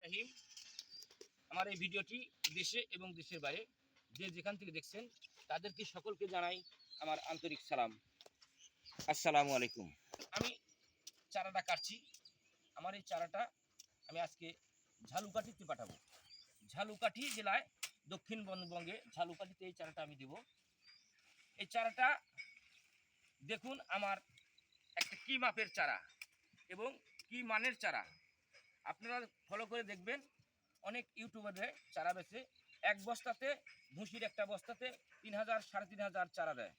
রহিম। আমার এই ভিডিওটি দেশে এবং দেশের বাইরে যে যেখান থেকে দেখছেন তাদেরকে সকলকে জানাই আমার আন্তরিক সালাম। আসসালামু আলাইকুম। আমি চারাটা কাটছি। আমার এই চারাটা আমি আজকে ঝালুকাঠিতে পাঠাবো। ঝালুকাঠি জেলায় দক্ষিণবঙ্গে ঝালুকাঠিতে এই চারাটা আমি দেব। এই চারাটা দেখুন আমার একটা কী মাপের চারা এবং কী মানের চারা আপনারা ফলো করে দেখবেন। অনেক ইউটিউবারে চারা বেছে এক বস্তাতে ভুসির একটা বস্তাতে 3000 3500 চারা দেয়।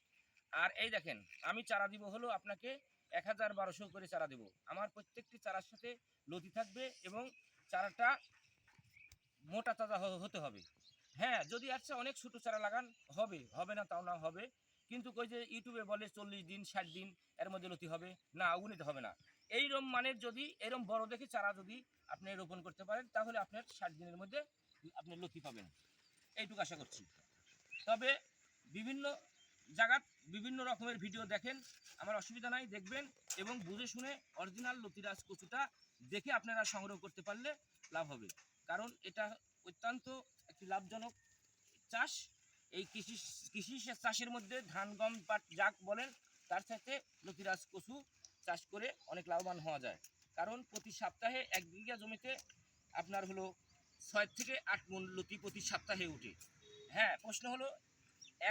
আর এই দেখেন আমি চারা দিব হলো আপনাকে 1000-1200 করে চারা দেব। আমার প্রত্যেকটি চারার সাথে লতি থাকবে এবং চারাটা মোটা তাজা হতে হবে। হ্যাঁ, যদি আচ্ছা অনেক ছোটো চারা লাগান হবে না তাও না হবে, কিন্তু ওই যে ইউটিউবে বলে 40 দিন 60 দিন এর মধ্যে লতি হবে না, ওগুলিতে হবে না। এইরকম মানের যদি এরকম বড় দেখে চারা যদি আপনি রোপণ করতে পারেন তাহলে আপনার 60 দিনের মধ্যে আপনি লতি পাবেন, এইটুকু আশা করছি। তবে বিভিন্ন জায়গার বিভিন্ন রকমের ভিডিও দেখেন, আমার অসুবিধা নাই, দেখবেন এবং বুঝে শুনে অরিজিনাল লতিরাজ কচুটা দেখে আপনারা সংগ্রহ করতে পারলে লাভ হবে। কারণ এটা অত্যন্ত একটি লাভজনক চাষ। এই কৃষি চাষের মধ্যে ধান গম পাট যাক বলেন তার সাথে লতিরাজ কচু চাষ করে অনেক লাভবান হওয়া যায়। কারণ প্রতি সপ্তাহে 1 বিঘা জমিতে আপনার হলো 6 থেকে 8 মণ লতি প্রতি সপ্তাহে উঠে। হ্যাঁ, প্রশ্ন হলো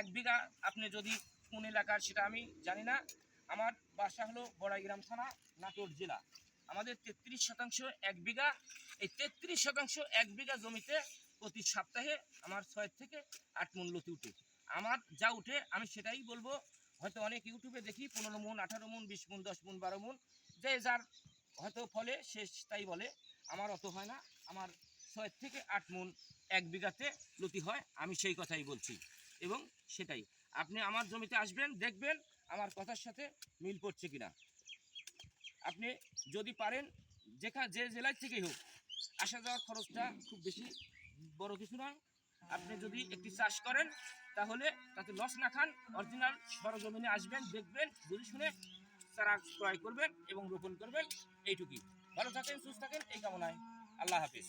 1 বিঘা আপনি যদি কোন এলাকার সেটা আমি জানি না। আমার বাসা হলো বড়াইগ্রাম থানা, নাটোর জেলা। আমাদের 33% 1 বিঘা। এই 33% 1 বিঘা জমিতে প্রতি সপ্তাহে আমার 6 থেকে 8 মণ লতি উঠে। আমার যা উঠে আমি সেটাই বলবো। হয়তো অনেক ইউটিউবে দেখি 15 মণ 18 মণ 20 মণ 10 মণ 12 মণ, যে যার হয়তো ফলে সে তাই বলে। আমার অত হয় না, আমার 6 থেকে 8 মণ 1 বিঘাতে লতি হয়, আমি সেই কথাই বলছি এবং সেটাই। আপনি আমার জমিতে আসবেন, দেখবেন আমার কথার সাথে মিল পড়ছে কিনা। আপনি যদি পারেন যে জেলার থেকেই হোক, আসা যাওয়ার খরচটা খুব বেশি বড় কিছু নয়। আপনি যদি একটি চাষ করেন তাহলে তাতে লস না খান, অরিজিনাল সরজমিনে আসবেন, দেখবেন, বুঝে শুনে চারা ক্রয় করবেন এবং রোপণ করবেন, এইটুকুই। ভালো থাকেন, সুস্থ থাকেন, এই কামনায়। আল্লাহ হাফিজ।